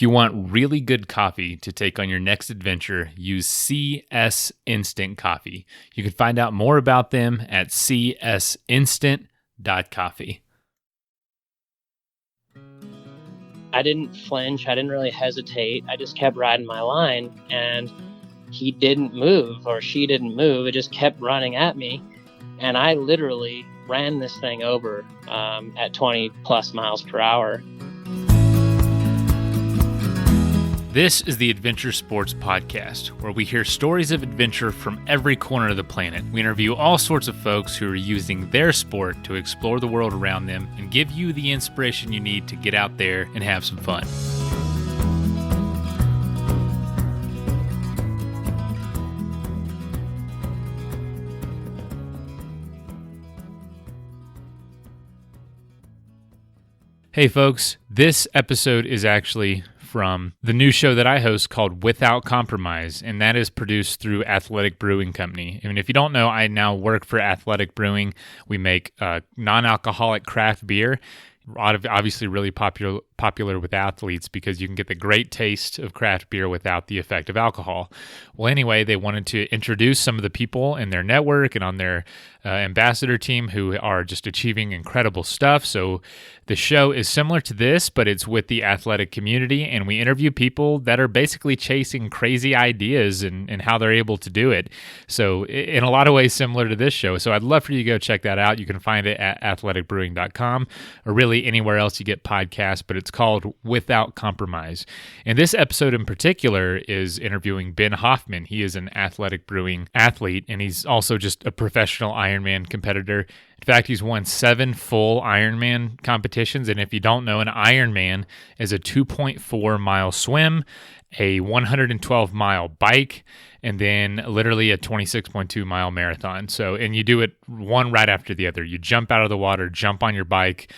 you want really good coffee to take on your next adventure, use CS Instant Coffee. You can find out more about them at csinstant.coffee. I didn't flinch. I didn't really hesitate. I just kept riding my line, and he didn't move, or she didn't move. It just kept running at me, and I literally ran this thing over at 20 plus miles per hour. This is the Adventure Sports Podcast, where we hear stories of adventure from every corner of the planet. We interview all sorts of folks who are using their sport to explore the world around them and give you the inspiration you need to get out there and have some fun. Hey folks, this episode is actually from the new show that I host called Without Compromise, and that is produced through Athletic Brewing Company. I mean, if you don't know, I now work for Athletic Brewing. We make non-alcoholic craft beer, obviously really popular with athletes because you can get the great taste of craft beer without the effect of alcohol. Well, anyway, they wanted to introduce some of the people in their network and on their ambassador team who are just achieving incredible stuff. So the show is similar to this, but it's with the athletic community, and we interview people that are basically chasing crazy ideas and how they're able to do it. So in a lot of ways similar to this show. So I'd love for you to go check that out. You can find it at athleticbrewing.com or really anywhere else you get podcasts, but it's called Without Compromise. And this episode in particular is interviewing Ben Hoffman. He is an Athletic Brewing athlete, and he's also just a professional Ironman competitor. In fact, he's won 7 full Ironman competitions. And if you don't know, an Ironman is a 2.4 mile swim, a 112 mile bike, and then literally a 26.2 mile marathon. So, and you do it one right after the other. You jump out of the water, jump on your bike.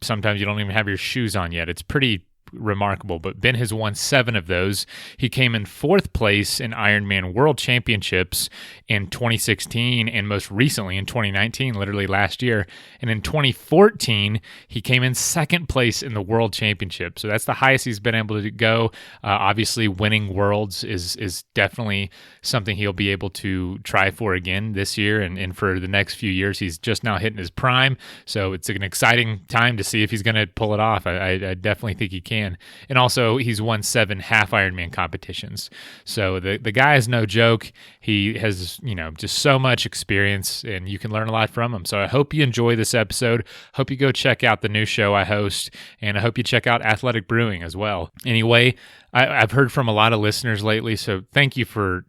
Sometimes you don't even have your shoes on yet. It's pretty remarkable, but Ben has won 7 of those. He came in 4th place in Ironman World Championships in 2016 and most recently in 2019, literally last year. And in 2014, he came in 2nd place in the World Championship. So that's the highest he's been able to go. Obviously, winning Worlds is definitely something he'll be able to try for again this year and for the next few years. He's just now hitting his prime. So it's an exciting time to see if he's going to pull it off. I definitely think he can. And also, he's won 7 half Ironman competitions. So the guy is no joke. He has, just so much experience, and you can learn a lot from him. So I hope you enjoy this episode. Hope you go check out the new show I host, and I hope you check out Athletic Brewing as well. Anyway, I've heard from a lot of listeners lately, so thank you to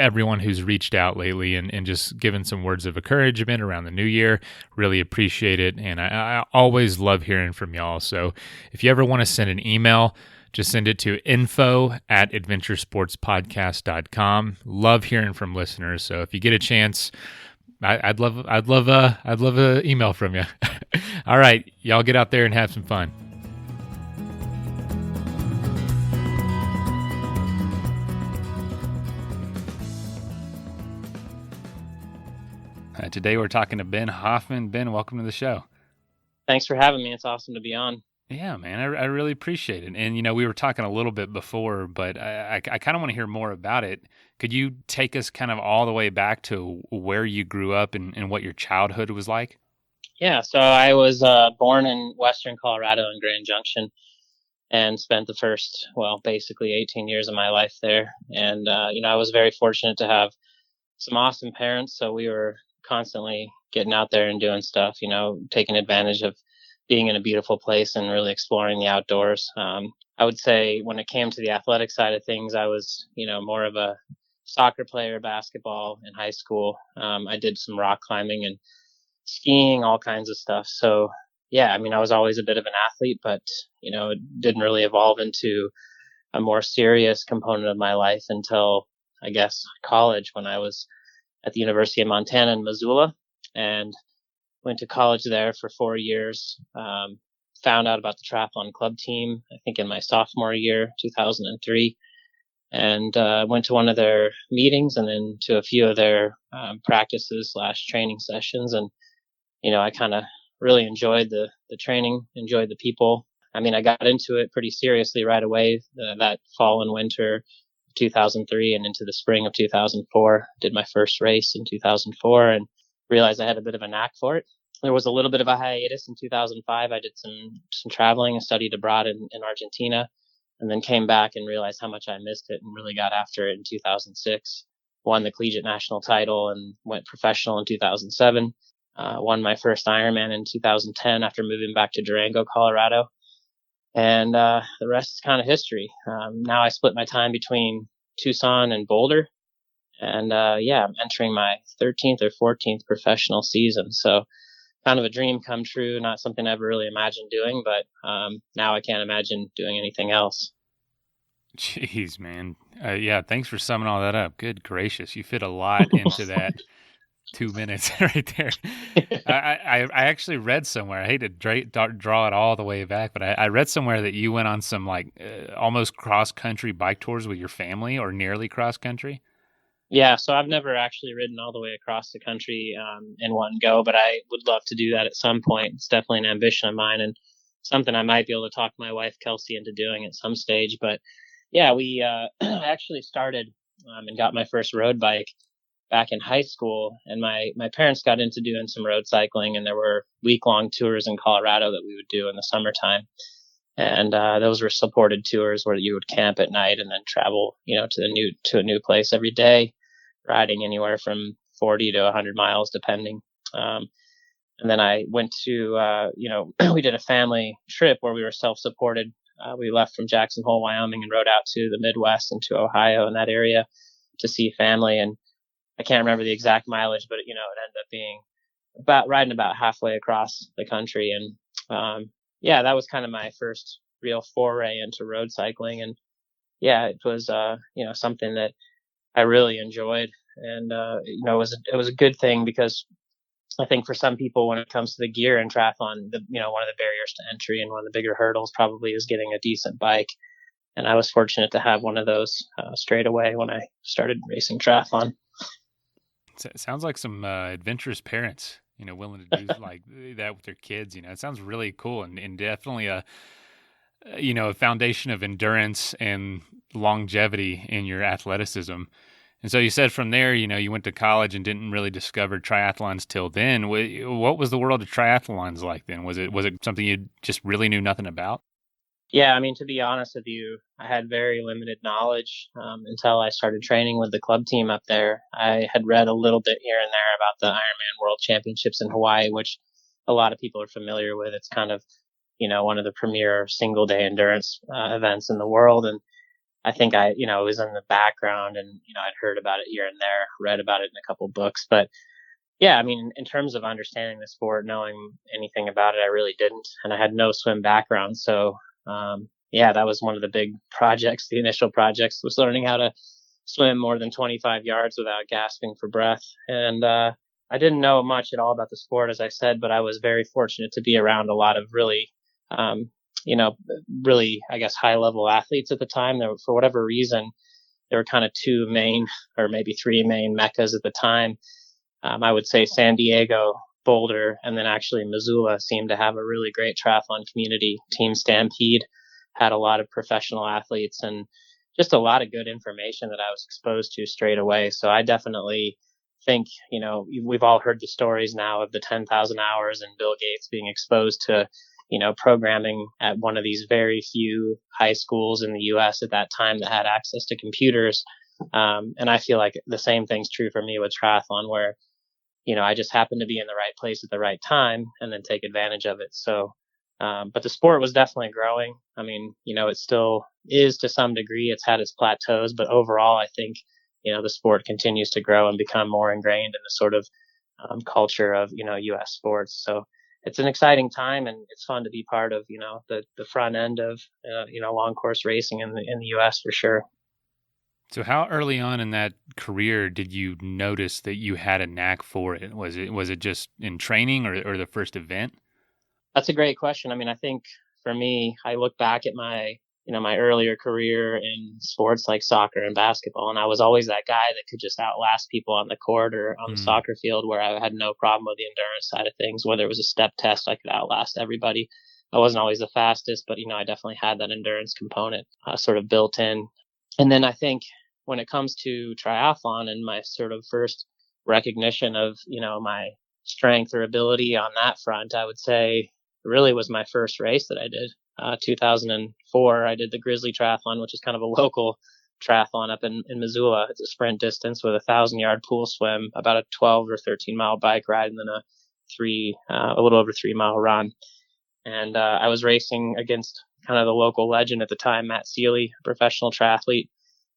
everyone who's reached out lately and just given some words of encouragement around the new year. Really appreciate it. And I always love hearing from y'all. So if you ever want to send an email, just send it to info@adventuresportspodcast.com. Love hearing from listeners. So if you get a chance, I'd love an email from you. All right, y'all get out there and have some fun. Today we're talking to Ben Hoffman. Ben, welcome to the show. Thanks for having me. It's awesome to be on. Yeah, man, I really appreciate it. And, we were talking a little bit before, but I kind of want to hear more about it. Could you take us kind of all the way back to where you grew up and what your childhood was like? Yeah, so I was born in Western Colorado in Grand Junction and spent the first, basically 18 years of my life there. And, I was very fortunate to have some awesome parents. So we were constantly getting out there and doing stuff, taking advantage of being in a beautiful place and really exploring the outdoors. I would say when it came to the athletic side of things, I was, more of a soccer player, basketball in high school. I did some rock climbing and skiing, all kinds of stuff. So yeah, I was always a bit of an athlete, but, it didn't really evolve into a more serious component of my life until, I guess, college, when I was at the University of Montana in Missoula, and went to college there for 4 years. Found out about the triathlon club team, I think in my sophomore year, 2003, and went to one of their meetings and then to a few of their practices / training sessions. And, I kind of really enjoyed the training, enjoyed the people. I mean, I got into it pretty seriously right away that fall and winter of 2003 and into the spring of 2004. Did my first race in 2004 and realized I had a bit of a knack for it. There was a little bit of a hiatus in 2005. I did some traveling and studied abroad in Argentina, and then came back and realized how much I missed it and really got after it in 2006. Won the collegiate national title and went professional in 2007. Won my first Ironman in 2010 after moving back to Durango, Colorado. And the rest is kind of history. Now I split my time between Tucson and Boulder. And yeah, I'm entering my 13th or 14th professional season. So kind of a dream come true, not something I ever really imagined doing, but now I can't imagine doing anything else. Jeez, man. Yeah, thanks for summing all that up. Good gracious. You fit a lot into that 2 minutes right there. I actually read somewhere, I hate to draw it all the way back, but I read somewhere that you went on some like almost cross-country bike tours with your family, or nearly cross-country. Yeah, so I've never actually ridden all the way across the country in one go, but I would love to do that at some point. It's definitely an ambition of mine and something I might be able to talk my wife, Kelsey, into doing at some stage. But yeah, we actually started and got my first road bike back in high school, and my parents got into doing some road cycling, and there were week-long tours in Colorado that we would do in the summertime. And those were supported tours where you would camp at night and then travel, to a new place every day, riding anywhere from 40 to 100 miles, depending. And then I went to, we did a family trip where we were self-supported. We left from Jackson Hole, Wyoming, and rode out to the Midwest and to Ohio in that area to see family. And I can't remember the exact mileage, but it ended up being riding about halfway across the country. And yeah, that was kind of my first real foray into road cycling. And yeah, it was something that I really enjoyed. And it was a good thing, because I think for some people, when it comes to the gear in triathlon, one of the barriers to entry and one of the bigger hurdles probably is getting a decent bike. And I was fortunate to have one of those straight away when I started racing triathlon. It sounds like some adventurous parents, willing to do like that with their kids. It sounds really cool, and definitely a foundation of endurance and longevity in your athleticism. And so you said from there, you went to college and didn't really discover triathlons till then. What was the world of triathlons like then? Was it something you just really knew nothing about? Yeah, I mean, to be honest with you, I had very limited knowledge until I started training with the club team up there. I had read a little bit here and there about the Ironman World Championships in Hawaii, which a lot of people are familiar with. It's kind of, one of the premier single-day endurance events in the world. And I think it was in the background, and, I'd heard about it here and there, read about it in a couple books. But yeah, I mean, in terms of understanding the sport, knowing anything about it, I really didn't. And I had no swim background. So yeah, that was one of the big projects. The initial projects was learning how to swim more than 25 yards without gasping for breath. And I didn't know much at all about the sport, as I said, but I was very fortunate to be around a lot of really, really, I guess, high level athletes at the time. There, for whatever reason, there were kind of two main, or maybe three main meccas at the time. I would say San Diego, Boulder, and then actually Missoula seemed to have a really great triathlon community. Team Stampede had a lot of professional athletes and just a lot of good information that I was exposed to straight away. So I definitely think, we've all heard the stories now of the 10,000 hours and Bill Gates being exposed to, programming at one of these very few high schools in the US at that time that had access to computers. And I feel like the same thing's true for me with triathlon, where I just happened to be in the right place at the right time and then take advantage of it. So, but the sport was definitely growing. I mean, it still is to some degree. It's had its plateaus, but overall, I think, the sport continues to grow and become more ingrained in the sort of culture of, U.S. sports. So it's an exciting time, and it's fun to be part of, the front end of, long course racing in the U.S. for sure. So how early on in that career did you notice that you had a knack for it? Was it just in training or the first event? That's a great question. I mean, I think for me, I look back at my earlier career in sports like soccer and basketball, and I was always that guy that could just outlast people on the court or on the soccer field, where I had no problem with the endurance side of things. Whether it was a step test, I could outlast everybody. I wasn't always the fastest, but, I definitely had that endurance component sort of built in. And then I think when it comes to triathlon and my sort of first recognition of, my strength or ability on that front, I would say it really was my first race that I did. 2004, I did the Grizzly Triathlon, which is kind of a local triathlon up in Missoula. It's a sprint distance with a 1,000-yard pool swim, about a 12 or 13-mile bike ride, and then a little over 3-mile run. And I was racing against kind of the local legend at the time, Matt Seeley, a professional triathlete,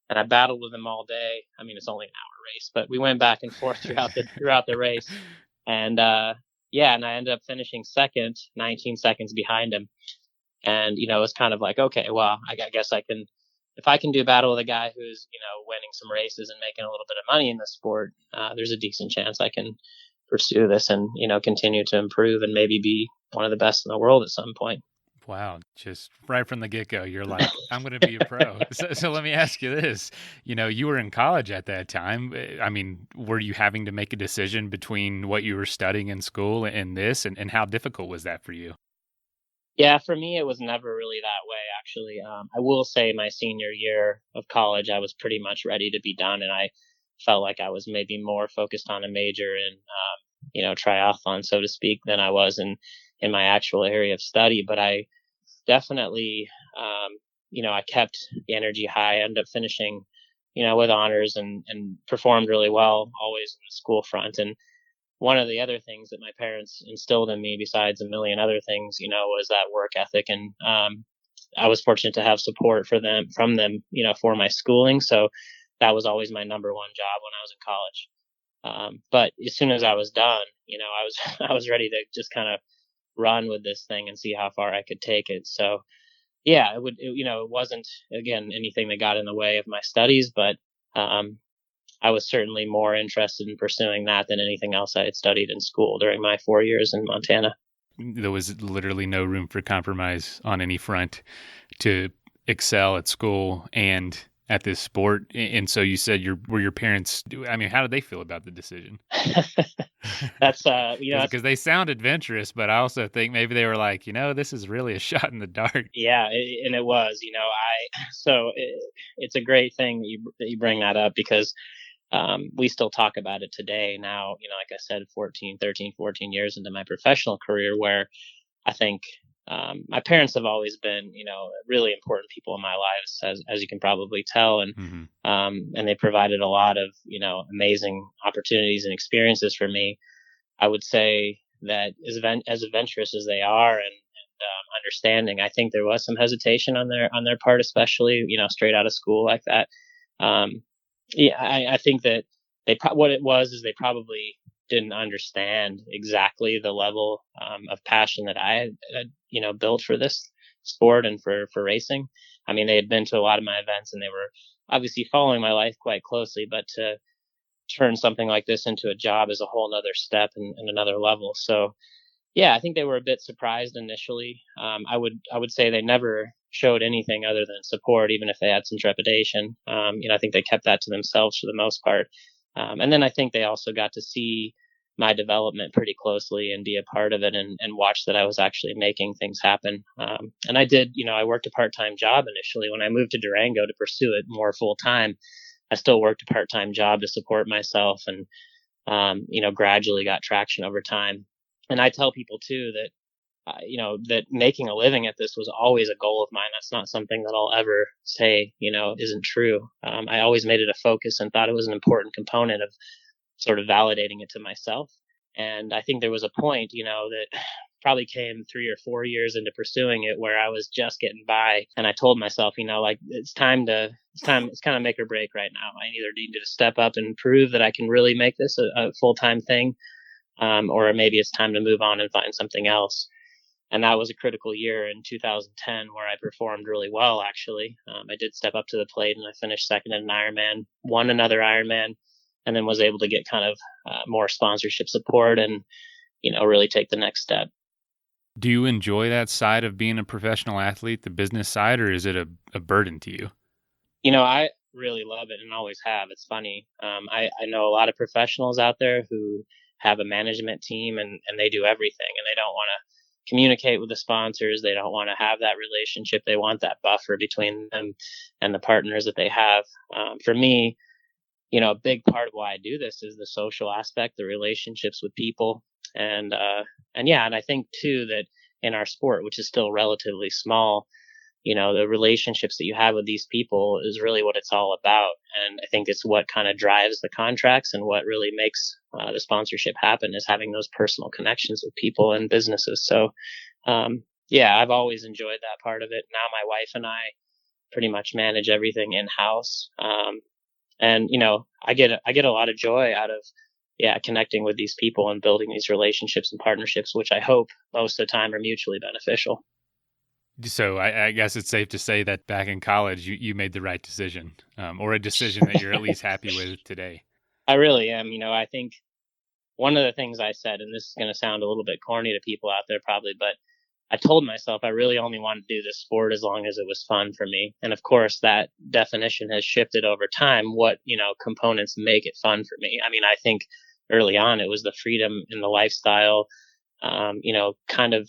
and I battled with him all day. I mean, it's only an hour race, but we went back and forth throughout the race. And and I ended up finishing second, 19 seconds behind him. And it was kind of like, okay, well, I guess I can, if I can do battle with a guy who's winning some races and making a little bit of money in the sport, there's a decent chance I can pursue this and continue to improve and maybe be one of the best in the world at some point. Wow. Just right from the get-go, you're like, I'm going to be a pro. So let me ask you this. You were in college at that time. I mean, were you having to make a decision between what you were studying in school and this? And how difficult was that for you? Yeah, for me, it was never really that way, actually. I will say my senior year of college, I was pretty much ready to be done. And I felt like I was maybe more focused on a major in, triathlon, so to speak, than I was in my actual area of study. But I definitely, I kept the energy high. I ended up finishing, with honors and performed really well, always in the school front. And one of the other things that my parents instilled in me, besides a million other things, was that work ethic. And I was fortunate to have support from them, for my schooling. So that was always my number one job when I was in college. But as soon as I was done, I was I was ready to just kind of run with this thing and see how far I could take it. So yeah, it wasn't, again, anything that got in the way of my studies, but I was certainly more interested in pursuing that than anything else I had studied in school during my 4 years in Montana. There was literally no room for compromise on any front to excel at school and at this sport. And so you said were your parents, I mean, how did they feel about the decision? That's Because they sound adventurous, but I also think maybe they were like, this is really a shot in the dark. Yeah, and it was, it's a great thing that you bring that up, because we still talk about it today now, like I said, 14 years into my professional career, where I think my parents have always been, really important people in my lives, as you can probably tell. And and they provided a lot of, amazing opportunities and experiences for me. I would say that as adventurous as they are and understanding, I think there was some hesitation on their part, especially, straight out of school like that. Yeah, I think that what it was is they probably didn't understand exactly the level of passion that I had, built for this sport and for racing. I mean, they had been to a lot of my events and they were obviously following my life quite closely, but to turn something like this into a job is a whole nother step and another level. So yeah, I think they were a bit surprised initially. I would say they never showed anything other than support, even if they had some trepidation. I think they kept that to themselves for the most part. And then I think they also got to see my development pretty closely and be a part of it and watch that I was actually making things happen. And I did, I worked a part-time job initially. When I moved to Durango to pursue it more full-time, I still worked a part-time job to support myself and, gradually got traction over time. And I tell people too that, that making a living at this was always a goal of mine. That's not something that I'll ever say, isn't true. I always made it a focus and thought it was an important component of sort of validating it to myself. And I think there was a point, that probably came 3 or 4 years into pursuing it where I was just getting by. And I told myself, like it's kind of make or break right now. I either need to step up and prove that I can really make this a full-time thing, or maybe it's time to move on and find something else. And that was a critical year in 2010 where I performed really well, actually. I did step up to the plate and I finished second in an Ironman, won another Ironman, and then was able to get kind of more sponsorship support and, really take the next step. Do you enjoy that side of being a professional athlete, the business side, or is it a burden to you? I really love it and always have. It's funny. I know a lot of professionals out there who have a management team and they do everything and they don't want to communicate with the sponsors. They don't want to have that relationship. They want that buffer between them and the partners that they have. For me, a big part of why I do this is the social aspect, the relationships with people. And I think too that in our sport, which is still relatively small, the relationships that you have with these people is really what it's all about. And I think it's what kind of drives the contracts and what really makes the sponsorship happen, is having those personal connections with people and businesses. So, I've always enjoyed that part of it. Now my wife and I pretty much manage everything in house. I get a lot of joy out of, connecting with these people and building these relationships and partnerships, which I hope most of the time are mutually beneficial. So I guess it's safe to say that back in college, you made the right decision, or a decision that you're at least happy with today. I really am. I think one of the things I said, and this is going to sound a little bit corny to people out there probably, but I told myself I really only wanted to do this sport as long as it was fun for me. And of course, that definition has shifted over time. What, components make it fun for me? I mean, I think early on it was the freedom in the lifestyle, kind of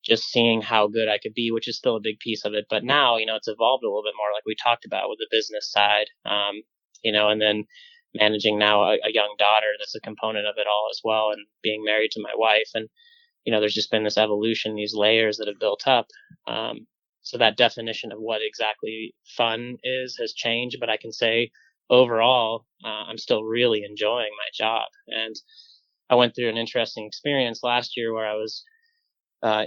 just seeing how good I could be, which is still a big piece of it. But now, it's evolved a little bit more, like we talked about with the business side, and then managing now a young daughter that's a component of it all as well, and being married to my wife. And, there's just been this evolution, these layers that have built up. So that definition of what exactly fun is has changed, but I can say overall, I'm still really enjoying my job. And I went through an interesting experience last year where I was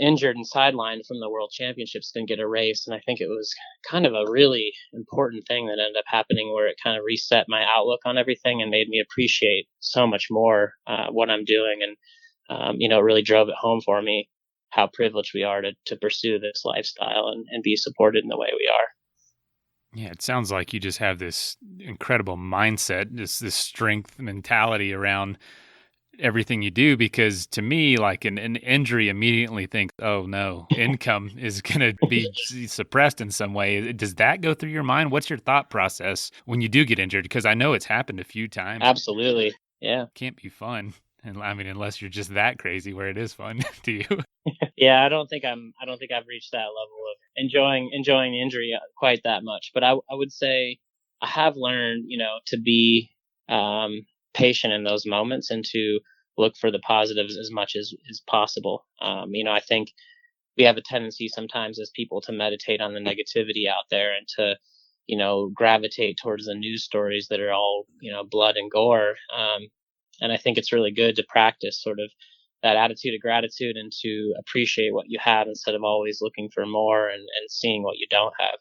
injured and sidelined from the World Championships, didn't get a race. And I think it was kind of a really important thing that ended up happening, where it kind of reset my outlook on everything and made me appreciate so much more what I'm doing. And, it really drove it home for me how privileged we are to pursue this lifestyle and be supported in the way we are. Yeah, it sounds like you just have this incredible mindset, this strength mentality around everything you do, because to me, like an injury immediately thinks, oh no, income is going to be suppressed in some way. Does that go through your mind? What's your thought process when you do get injured? Because I know it's happened a few times. Absolutely. Yeah. Can't be fun. And I mean, unless you're just that crazy where it is fun to you. Yeah, I don't think I've reached that level of enjoying the injury quite that much. But I would say I have learned, to be patient in those moments and to look for the positives as much as possible. I think we have a tendency sometimes as people to meditate on the negativity out there and to, gravitate towards the news stories that are all, blood and gore. And I think it's really good to practice sort of that attitude of gratitude and to appreciate what you have instead of always looking for more and seeing what you don't have.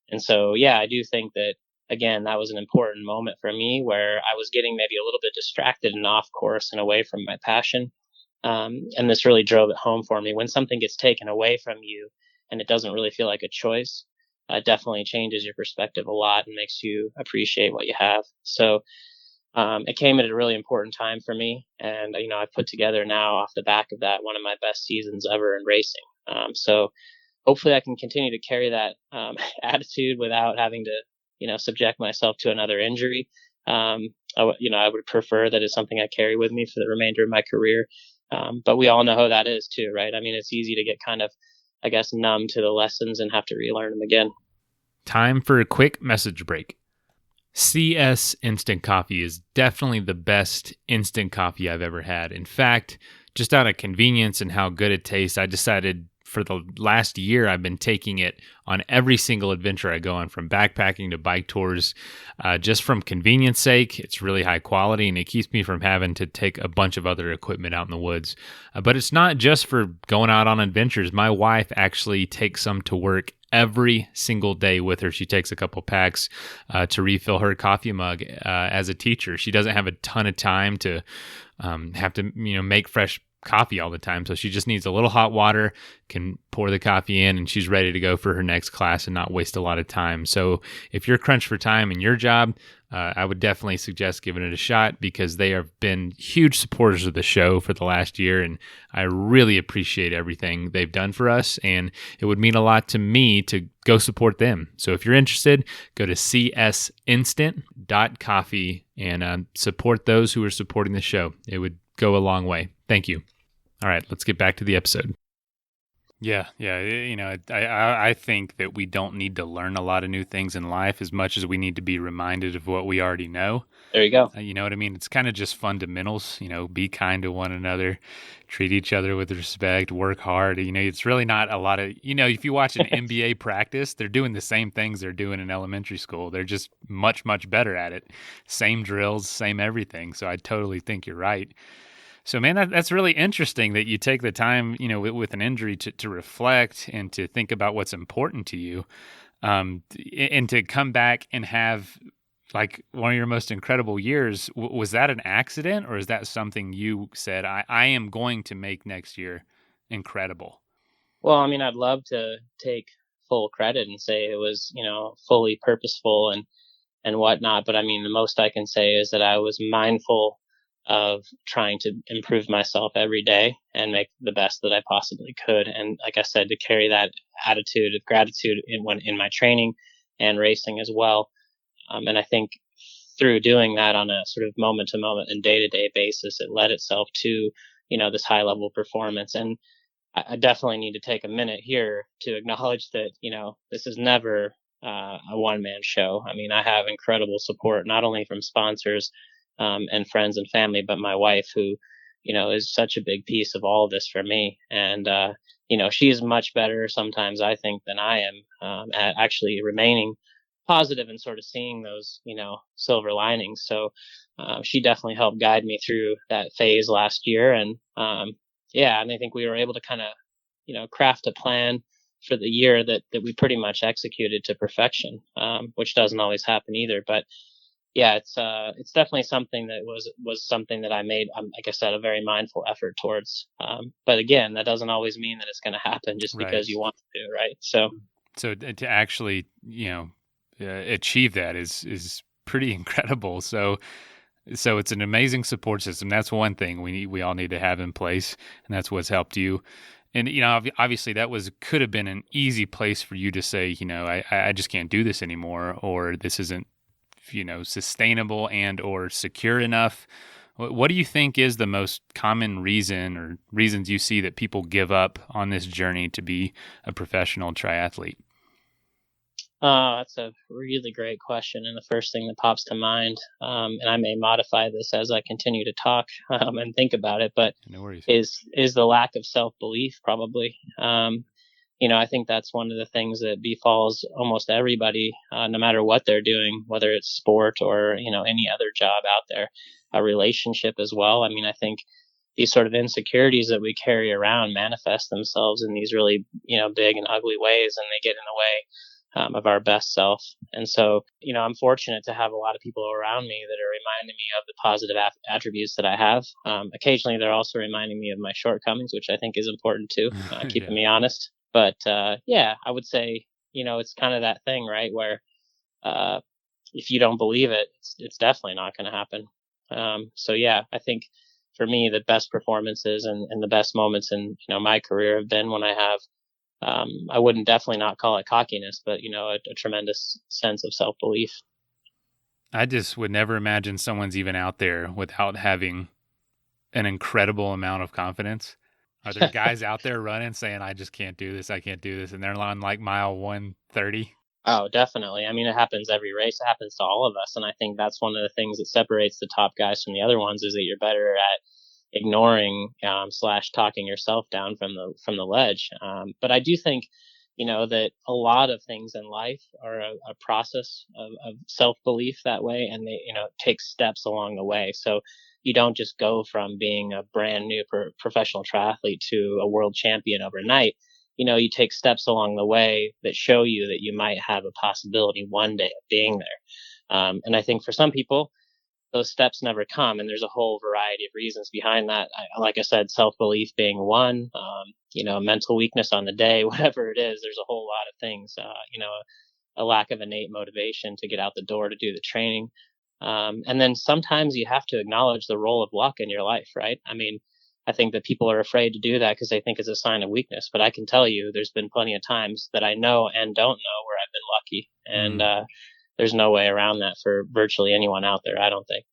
And so, I do think that, again, that was an important moment for me where I was getting maybe a little bit distracted and off course and away from my passion. And this really drove it home for me. When something gets taken away from you and it doesn't really feel like a choice, it definitely changes your perspective a lot and makes you appreciate what you have. So it came at a really important time for me. And, I've put together now off the back of that one of my best seasons ever in racing. So hopefully I can continue to carry that attitude without having to, subject myself to another injury. I would prefer that it's something I carry with me for the remainder of my career. But we all know how that is too, right? I mean, it's easy to get kind of, I guess, numb to the lessons and have to relearn them again. Time for a quick message break. CS Instant Coffee is definitely the best instant coffee I've ever had. In fact, just out of convenience and how good it tastes, I decided for the last year I've been taking it on every single adventure I go on, from backpacking to bike tours, just from convenience sake. It's really high quality and it keeps me from having to take a bunch of other equipment out in the woods. But it's not just for going out on adventures. My wife actually takes some to work every single day with her. She takes a couple packs to refill her coffee mug as a teacher. She doesn't have a ton of time to have to make fresh coffee all the time. So she just needs a little hot water, can pour the coffee in, and she's ready to go for her next class and not waste a lot of time. So if you're crunched for time in your job, I would definitely suggest giving it a shot, because they have been huge supporters of the show for the last year, and I really appreciate everything they've done for us, and it would mean a lot to me to go support them. So if you're interested, go to csinstant.coffee and support those who are supporting the show. It would go a long way. Thank you. All right, let's get back to the episode. Yeah, yeah. I think that we don't need to learn a lot of new things in life as much as we need to be reminded of what we already know. There you go. You know what I mean? It's kind of just fundamentals, be kind to one another, treat each other with respect, work hard. It's really not a lot of, if you watch an NBA practice, they're doing the same things they're doing in elementary school. They're just much, much better at it. Same drills, same everything. So I totally think you're right. So, man, that's really interesting that you take the time, with an injury to reflect and to think about what's important to you, and to come back and have like one of your most incredible years. Was that an accident, or is that something you said, I am going to make next year incredible? Well, I mean, I'd love to take full credit and say it was, fully purposeful and whatnot. But I mean, the most I can say is that I was mindful of trying to improve myself every day and make the best that I possibly could. And like I said, to carry that attitude of gratitude in my training and racing as well. And I think through doing that on a sort of moment to moment and day to day basis, it led itself to, this high level performance. And I definitely need to take a minute here to acknowledge that, this is never a one man show. I mean, I have incredible support, not only from sponsors and friends and family, but my wife, who, is such a big piece of all of this for me. And, she's much better sometimes, I think, than I am at actually remaining positive and sort of seeing those, silver linings. So she definitely helped guide me through that phase last year. And yeah, and I think we were able to kind of, craft a plan for the year that we pretty much executed to perfection, which doesn't always happen either. But yeah, it's definitely something that was something that I made, like I said, a very mindful effort towards. But again, that doesn't always mean that it's going to happen just Right. because you want to, right? So To actually, achieve that is pretty incredible. So it's an amazing support system. That's one thing we all need to have in place, and that's what's helped you. And obviously that could have been an easy place for you to say, I just can't do this anymore, or this isn't, sustainable and or secure enough. What do you think is the most common reason or reasons you see that people give up on this journey to be a professional triathlete? that's a really great question, and the first thing that pops to mind, and I may modify this as I continue to talk and think about it, but No worries. is the lack of self belief probably. I think that's one of the things that befalls almost everybody, no matter what they're doing, whether it's sport or any other job out there, a relationship as well. I mean, I think these sort of insecurities that we carry around manifest themselves in these really big and ugly ways, and they get in the way of our best self. And so, I'm fortunate to have a lot of people around me that are reminding me of the positive attributes that I have. Occasionally, they're also reminding me of my shortcomings, which I think is important too, keeping me honest. But yeah, I would say, it's kind of that thing, right, where if you don't believe it, it's definitely not going to happen. So yeah, I think for me, the best performances and the best moments in my career have been when I have I wouldn't definitely not call it cockiness, but a tremendous sense of self belief. I just would never imagine someone's even out there without having an incredible amount of confidence. Are there guys out there running saying, I just can't do this, I can't do this, and they're on like mile 130? Oh, definitely. I mean, it happens every race. It happens to all of us, and I think that's one of the things that separates the top guys from the other ones is that you're better at ignoring slash talking yourself down from the ledge. But I do think that a lot of things in life are a process of self belief that way, and they take steps along the way. So you don't just go from being a brand new professional triathlete to a world champion overnight. You take steps along the way that show you that you might have a possibility one day of being there. And I think for some people, those steps never come, and there's a whole variety of reasons behind that. Like I said, self-belief being one, mental weakness on the day, whatever it is, there's a whole lot of things, a lack of innate motivation to get out the door to do the training. And then sometimes you have to acknowledge the role of luck in your life, right? I mean, I think that people are afraid to do that because they think it's a sign of weakness, but I can tell you there's been plenty of times that I know and don't know where I've been lucky. And, there's no way around that for virtually anyone out there, I don't think.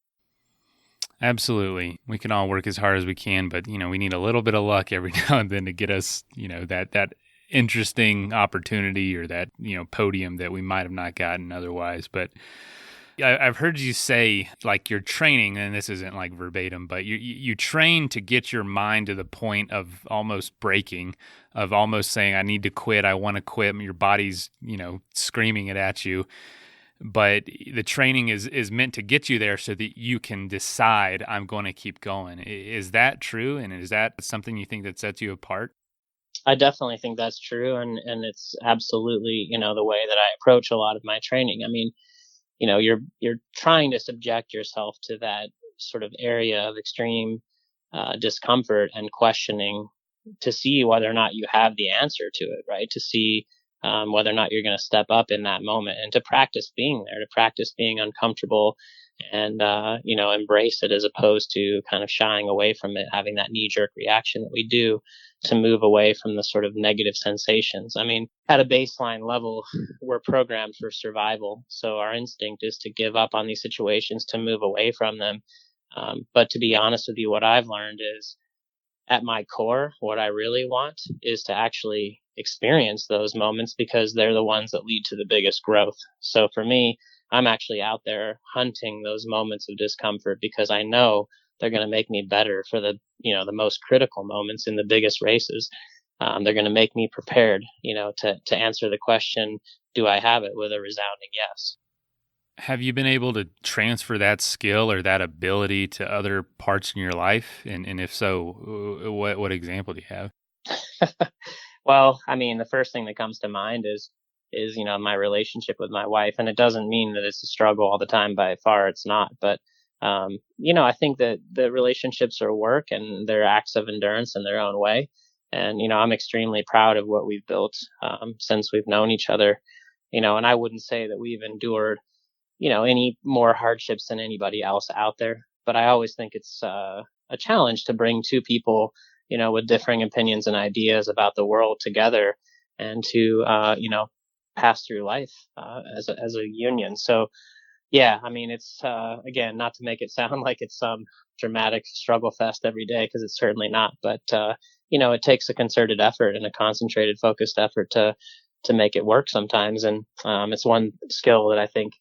Absolutely. We can all work as hard as we can, but we need a little bit of luck every now and then to get us, that interesting opportunity or that, podium that we might have not gotten otherwise. But I've heard you say, like, you're training, and this isn't like verbatim, but you train to get your mind to the point of almost breaking, of almost saying, I need to quit, I want to quit. Your body's, screaming it at you. But the training is meant to get you there so that you can decide, I'm going to keep going. Is that true? And is that something you think that sets you apart? I definitely think that's true. And it's absolutely, the way that I approach a lot of my training. I mean, you're trying to subject yourself to that sort of area of extreme discomfort and questioning to see whether or not you have the answer to it, right? To see whether or not you're going to step up in that moment, and to practice being there, to practice being uncomfortable, and embrace it, as opposed to kind of shying away from it, having that knee-jerk reaction that we do to move away from the sort of negative sensations. I mean, at a baseline level, we're programmed for survival, so our instinct is to give up on these situations, to move away from them. But to be honest with you, what I've learned is, at my core, what I really want is to actually experience those moments, because they're the ones that lead to the biggest growth. So for me, I'm actually out there hunting those moments of discomfort, because I know they're going to make me better for the most critical moments in the biggest races. They're going to make me prepared, to answer the question, do I have it, with a resounding yes. Have you been able to transfer that skill or that ability to other parts in your life? And if so, what example do you have? Well, I mean, the first thing that comes to mind is my relationship with my wife, and it doesn't mean that it's a struggle all the time. By far, it's not. But I think that the relationships are work, and they're acts of endurance in their own way. And I'm extremely proud of what we've built since we've known each other. And I wouldn't say that we've endured any more hardships than anybody else out there. But I always think it's a challenge to bring two people, with differing opinions and ideas about the world together, and to, pass through life as a union. So, yeah, I mean, it's, again, not to make it sound like it's some dramatic struggle fest every day, because it's certainly not. But, it takes a concerted effort and a concentrated, focused effort to make it work sometimes. And it's one skill that I think,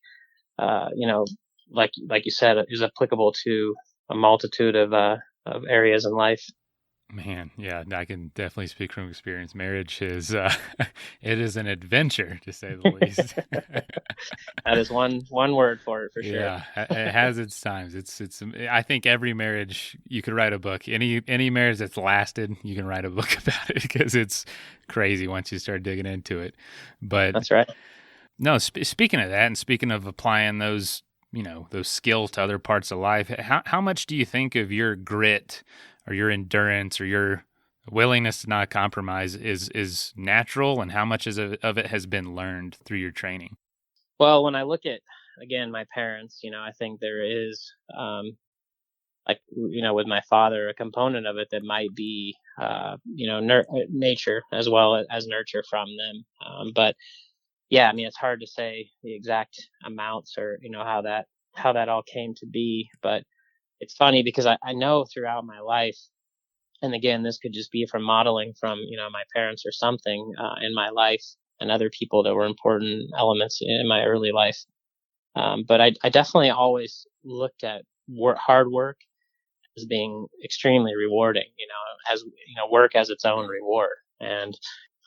like you said, is applicable to a multitude of areas in life. Man, yeah, I can definitely speak from experience. Marriage is it is an adventure, to say the least. That is one word for it, for sure. Yeah, it has its times. It's. I think every marriage you could write a book. Any marriage that's lasted, you can write a book about it, because it's crazy once you start digging into it. But That's right. no, speaking of that, and speaking of applying those, those skills to other parts of life, how much do you think of your grit or your endurance or your willingness to not compromise is natural, and how much of it has been learned through your training? Well, when I look at, again, my parents, I think there is, with my father, a component of it that might be, nature as well as nurture from them. But yeah, I mean, it's hard to say the exact amounts, or, how that all came to be. But it's funny, because I know throughout my life, and again, this could just be from modeling from, my parents or something in my life, and other people that were important elements in my early life. But I definitely always looked at hard work as being extremely rewarding, as, work as its own reward. And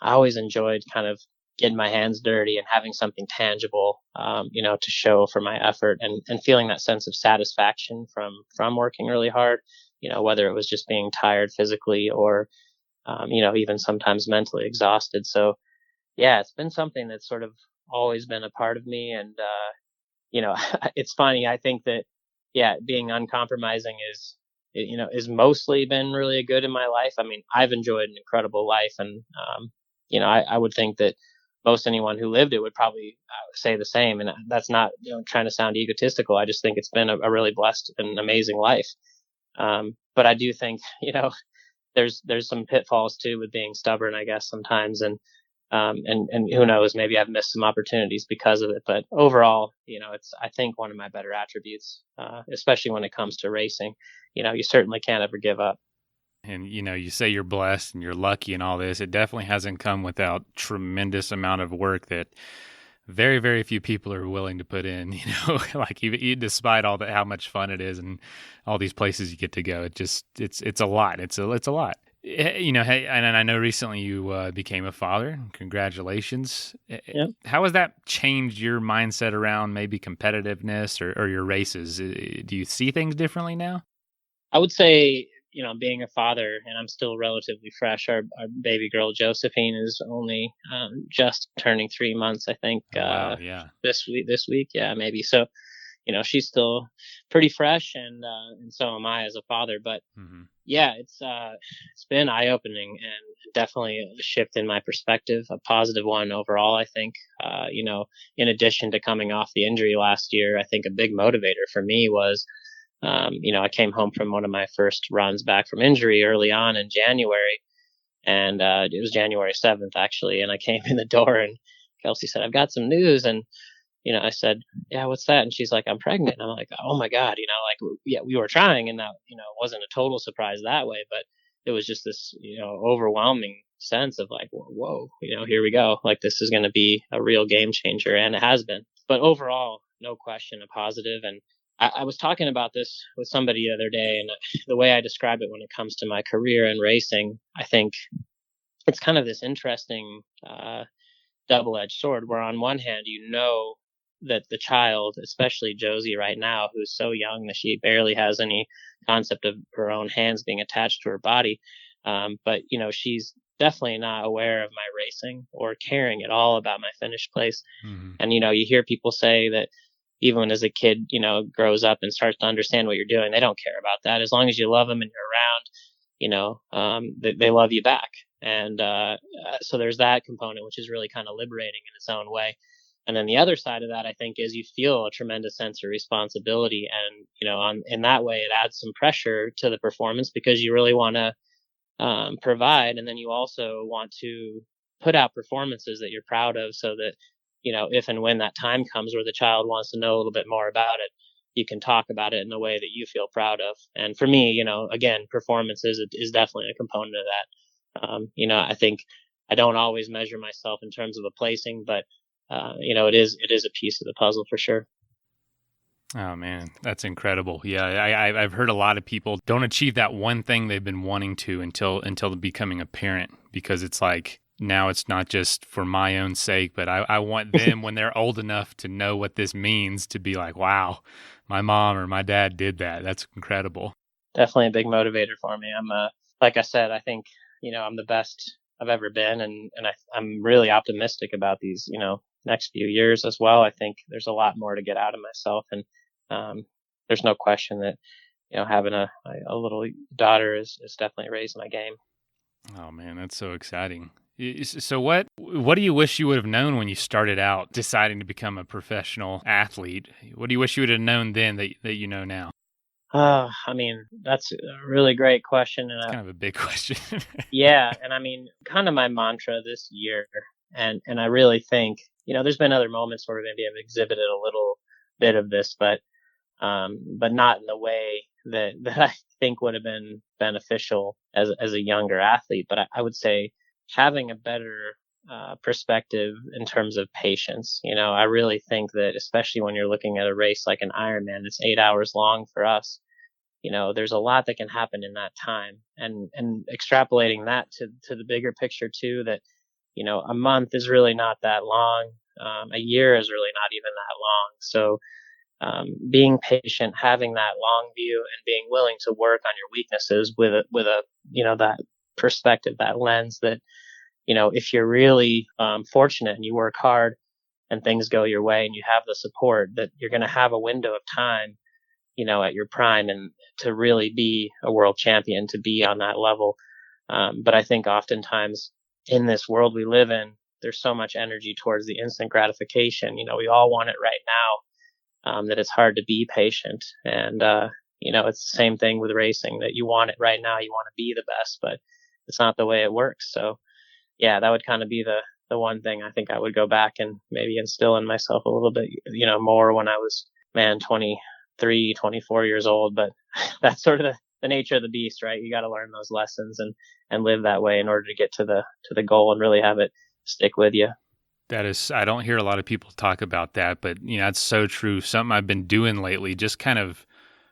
I always enjoyed kind of getting my hands dirty and having something tangible, to show for my effort, and feeling that sense of satisfaction from working really hard, whether it was just being tired physically, or, even sometimes mentally exhausted. So yeah, it's been something that's sort of always been a part of me. And, it's funny. I think that, yeah, being uncompromising is mostly been really good in my life. I mean, I've enjoyed an incredible life, and, I would think that most anyone who lived it would probably say the same. And that's not, trying to sound egotistical. I just think it's been a really blessed and amazing life. But I do think, there's some pitfalls too with being stubborn, I guess, sometimes. And, And who knows, maybe I've missed some opportunities because of it. But overall, it's, I think, one of my better attributes, especially when it comes to racing. You certainly can't ever give up. And you say you're blessed and you're lucky and all this. It definitely hasn't come without tremendous amount of work that very, very few people are willing to put in. Like even despite all that, how much fun it is and all these places you get to go, it's a lot. It's a lot. Hey, and I know recently you became a father. Congratulations. Yeah. How has that changed your mindset around maybe competitiveness or your races? Do you see things differently now? I would say, being a father, and I'm still relatively fresh. Our baby girl Josephine is only just turning 3 months, I think. Oh, wow, yeah. This week, yeah, maybe. So, she's still pretty fresh, and so am I as a father. But yeah, it's been eye opening and definitely a shift in my perspective, a positive one overall. I think, in addition to coming off the injury last year, I think a big motivator for me was, I came home from one of my first runs back from injury early on in January, and it was January 7th actually. And I came in the door, and Kelsey said, "I've got some news." And I said, "Yeah, what's that?" And she's like, "I'm pregnant." And I'm like, "Oh my God," like, yeah, we were trying, and that, it wasn't a total surprise that way, but it was just this, overwhelming sense of like, whoa, here we go. Like, this is going to be a real game changer, and it has been. But overall, no question, a positive. And I was talking about this with somebody the other day, and the way I describe it when it comes to my career in racing, I think it's kind of this interesting double-edged sword, where on one hand, that the child, especially Josie right now, who's so young that she barely has any concept of her own hands being attached to her body, but she's definitely not aware of my racing or caring at all about my finish place. And you hear people say that even as a kid, grows up and starts to understand what you're doing, they don't care about that. As long as you love them and you're around, they love you back. And so there's that component, which is really kind of liberating in its own way. And then the other side of that, I think, is you feel a tremendous sense of responsibility. And, in that way, it adds some pressure to the performance, because you really want to provide. And then you also want to put out performances that you're proud of, so that, if and when that time comes where the child wants to know a little bit more about it, you can talk about it in a way that you feel proud of. And for me, again, performance is definitely a component of that. I think I don't always measure myself in terms of a placing, but it is a piece of the puzzle for sure. Oh man, that's incredible. Yeah, I've heard a lot of people don't achieve that one thing they've been wanting to until becoming a parent, because it's like, now it's not just for my own sake, but I want them when they're old enough to know what this means, to be like, wow, my mom or my dad did that. That's incredible. Definitely a big motivator for me. I'm like I said, I think, I'm the best I've ever been, and I'm really optimistic about these, next few years as well. I think there's a lot more to get out of myself, and there's no question that, having a little daughter is definitely raised my game. Oh man, that's so exciting. So what do you wish you would have known when you started out deciding to become a professional athlete? What do you wish you would have known then that you know now? I mean, that's a really great question. And it's kind of a big question. Yeah. And I mean, kind of my mantra this year. And I really think, there's been other moments where maybe I've exhibited a little bit of this, but not in the way that I think would have been beneficial as a younger athlete. But I would say having a better perspective in terms of patience. I really think that, especially when you're looking at a race like an Ironman, it's 8 hours long for us. There's a lot that can happen in that time, and extrapolating that to the bigger picture too, that, a month is really not that long. A year is really not even that long. So, being patient, having that long view, and being willing to work on your weaknesses with a, that perspective, that lens that, if you're really fortunate and you work hard and things go your way and you have the support, that you're going to have a window of time, at your prime, and to really be a world champion, to be on that level. But I think oftentimes in this world we live in, there's so much energy towards the instant gratification. We all want it right now, that it's hard to be patient. And, it's the same thing with racing, that you want it right now. You want to be the best, but it's not the way it works. So yeah, that would kind of be the the one thing I think I would go back and maybe instill in myself a little bit, more when I was, 23, 24 years old. But that's sort of the nature of the beast, right? You got to learn those lessons and live that way in order to get to the goal and really have it stick with you. That is, I don't hear a lot of people talk about that, but that's so true. Something I've been doing lately, just kind of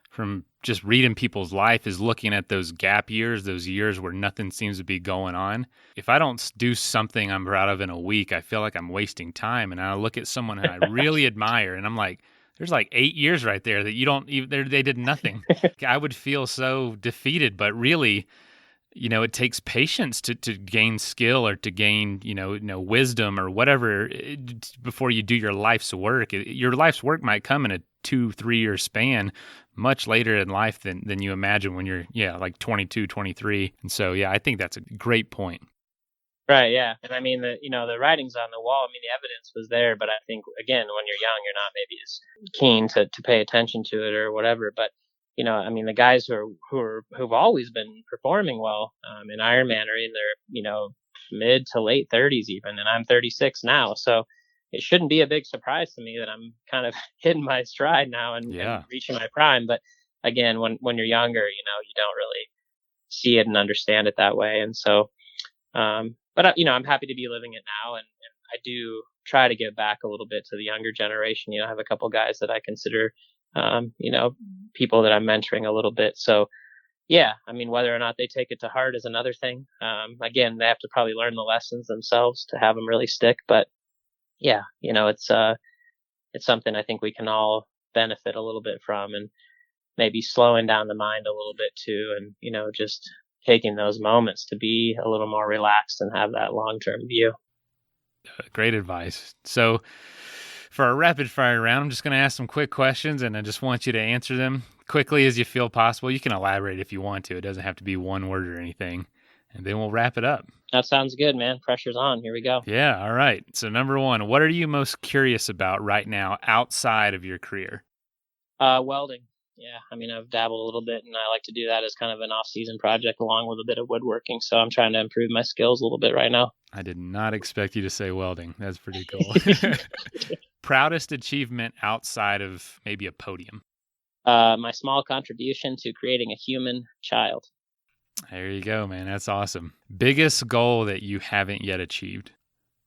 from just reading people's life, is looking at those gap years, those years where nothing seems to be going on. If I don't do something I'm proud of in a week, I feel like I'm wasting time. And I look at someone who I really admire, and I'm like, there's like 8 years right there that you don't even, they did nothing. I would feel so defeated, but really, it takes patience to gain skill or to gain, wisdom or whatever before you do your life's work. Your life's work might come in a 2-3 year span much later in life than you imagine when you're, like 22, 23. And so, I think that's a great point. Right. Yeah. And I mean, the writing's on the wall. I mean, the evidence was there, but I think, again, when you're young, you're not maybe as keen to pay attention to it or whatever. But, I mean, the guys who've always been performing well in Ironman are in their, mid to late 30s even, and I'm 36 now. So it shouldn't be a big surprise to me that I'm kind of hitting my stride now and reaching my prime. But again, when you're younger, you don't really see it and understand it that way. And so, but I'm happy to be living it now, and I do try to give back a little bit to the younger generation. I have a couple guys that I consider, people that I'm mentoring a little bit. So, I mean, whether or not they take it to heart is another thing. Again, they have to probably learn the lessons themselves to have them really stick. But it's something I think we can all benefit a little bit from, and maybe slowing down the mind a little bit too, and just taking those moments to be a little more relaxed and have that long-term view. Great advice. So for our rapid fire round, I'm just going to ask some quick questions, and I just want you to answer them quickly as you feel possible. You can elaborate if you want to. It doesn't have to be one word or anything. And then we'll wrap it up. That sounds good, man. Pressure's on. Here we go. Yeah. All right. So number one, what are you most curious about right now outside of your career? Welding. Yeah, I mean, I've dabbled a little bit, and I like to do that as kind of an off-season project along with a bit of woodworking. So I'm trying to improve my skills a little bit right now. I did not expect you to say welding. That's pretty cool. Proudest achievement outside of maybe a podium? My small contribution to creating a human child. There you go, man. That's awesome. Biggest goal that you haven't yet achieved?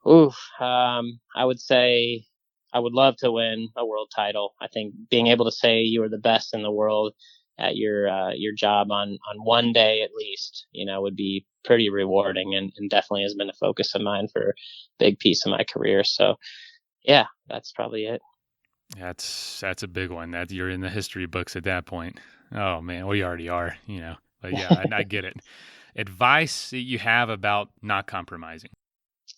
I would say I would love to win a world title. I think being able to say you are the best in the world at your job on one day at least, would be pretty rewarding, and definitely has been a focus of mine for a big piece of my career. So yeah, that's probably it. That's a big one. That you're in the history books at that point. Oh man, well, you already are, but yeah, I get it. Advice that you have about not compromising?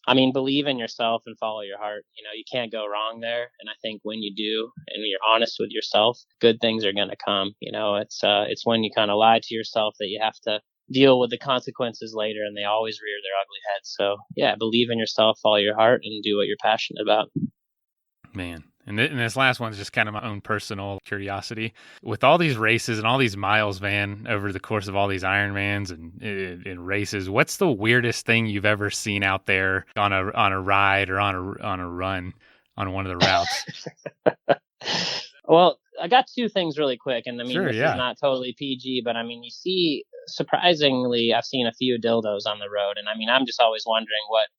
I mean, believe in yourself and follow your heart. You can't go wrong there. And I think when you do, and you're honest with yourself, good things are going to come. It's when you kind of lie to yourself that you have to deal with the consequences later, and they always rear their ugly heads. So yeah, believe in yourself, follow your heart, and do what you're passionate about. Man. And this last one is just kind of my own personal curiosity. With all these races and all these miles, man, over the course of all these Ironmans and races, what's the weirdest thing you've ever seen out there on a ride or on a run on one of the routes? Well, I got two things really quick, and I mean, Sure, this is not totally PG, but I mean, you see, surprisingly, I've seen a few dildos on the road, and I mean, I'm just always wondering what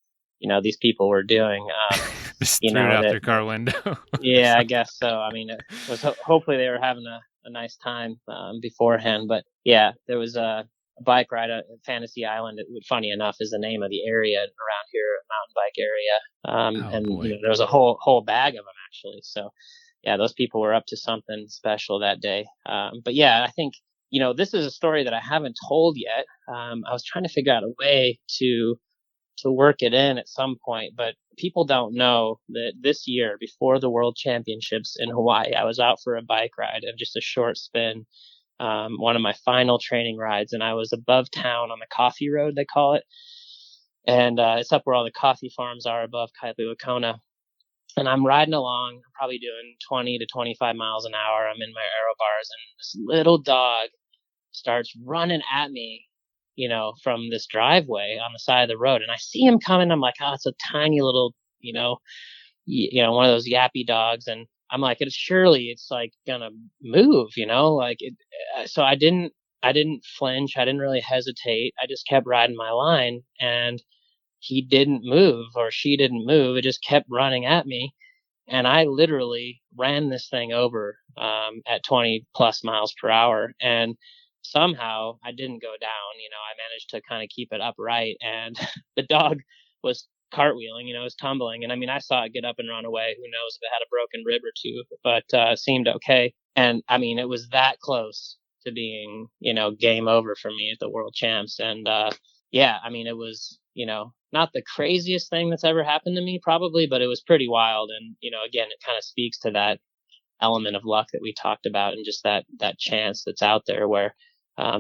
these people were doing. Just threw it out their car window. Yeah, I guess so. I mean, it was hopefully they were having a nice time beforehand. But yeah, there was a bike ride at Fantasy Island. Funny enough, is the name of the area around here, a mountain bike area. And there was a whole bag of them actually. So yeah, those people were up to something special that day. But yeah, I think this is a story that I haven't told yet. I was trying to figure out a way to work it in at some point, but people don't know that this year, before the World Championships in Hawaii, I was out for a bike ride of just a short spin, one of my final training rides, and I was above town on the coffee road, they call it, and it's up where all the coffee farms are above Kailua-Kona, and I'm riding along, I'm probably doing 20 to 25 miles an hour, I'm in my aero bars, and this little dog starts running at me from this driveway on the side of the road, and I see him coming. I'm like, oh, it's a tiny little, one of those yappy dogs. And I'm like, surely it's like gonna move, like it. So I didn't flinch. I didn't really hesitate. I just kept riding my line, and he didn't move, or she didn't move. It just kept running at me. And I literally ran this thing over at 20 plus miles per hour. And somehow I didn't go down. I managed to kind of keep it upright. And the dog was cartwheeling, it was tumbling. And I mean, I saw it get up and run away. Who knows if it had a broken rib or two, but seemed okay. And I mean, it was that close to being, game over for me at the World Champs. And yeah, I mean, it was, not the craziest thing that's ever happened to me probably, but it was pretty wild. And, again, it kind of speaks to that element of luck that we talked about, and just that chance that's out there where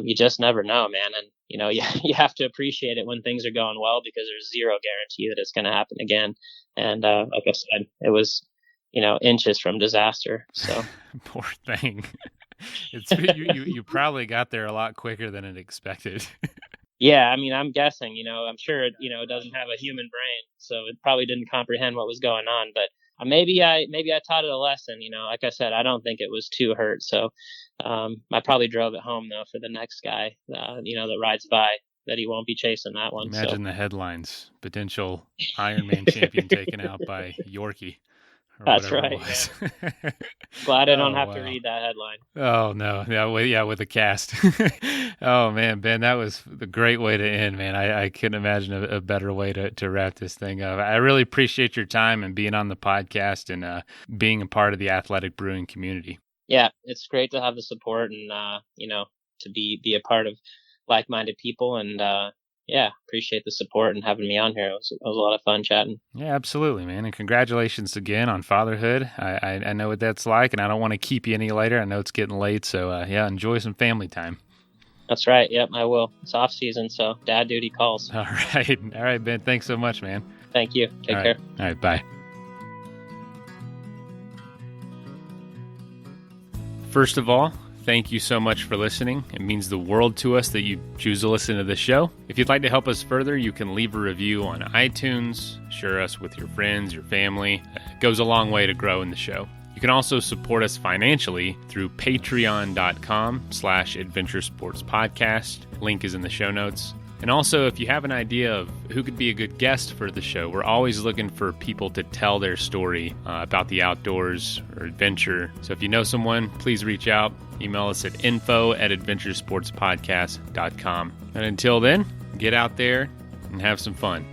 you just never know, man. And, you have to appreciate it when things are going well, because there's zero guarantee that it's going to happen again. And like I said, it was, inches from disaster. So poor thing. You probably got there a lot quicker than it expected. Yeah, I mean, I'm guessing, I'm sure, it doesn't have a human brain, so it probably didn't comprehend what was going on. But maybe I taught it a lesson. Like I said, I don't think it was too hurt. So I probably drove it home, though, for the next guy, that rides by, that he won't be chasing that one. Imagine the headlines: potential Ironman champion taken out by Yorkie. That's right. Yeah. Glad I don't have to read that headline. Oh no, yeah, with the cast. Oh man, Ben, that was a great way to end, man. I couldn't imagine a better way to wrap this thing up. I really appreciate your time and being on the podcast and being a part of the athletic brewing community. Yeah, it's great to have the support and to be a part of like-minded people, and yeah, appreciate the support and having me on here. It was a lot of fun chatting. Yeah, absolutely, man. And congratulations again on fatherhood. I know what that's like, and I don't want to keep you any later. I know it's getting late, so yeah, enjoy some family time. That's right. Yep, I will. It's off season, so dad duty calls. All right, Ben. Thanks so much, man. Thank you. Take care. All right, bye. First of all, thank you so much for listening. It means the world to us that you choose to listen to this show. If you'd like to help us further, you can leave a review on iTunes, share us with your friends, your family. It goes a long way to growing the show. You can also support us financially through patreon.com/adventuresportspodcast. Link is in the show notes. And also, if you have an idea of who could be a good guest for the show, we're always looking for people to tell their story about the outdoors or adventure. So if you know someone, please reach out. Email us at info@adventuresportspodcast.com. And until then, get out there and have some fun.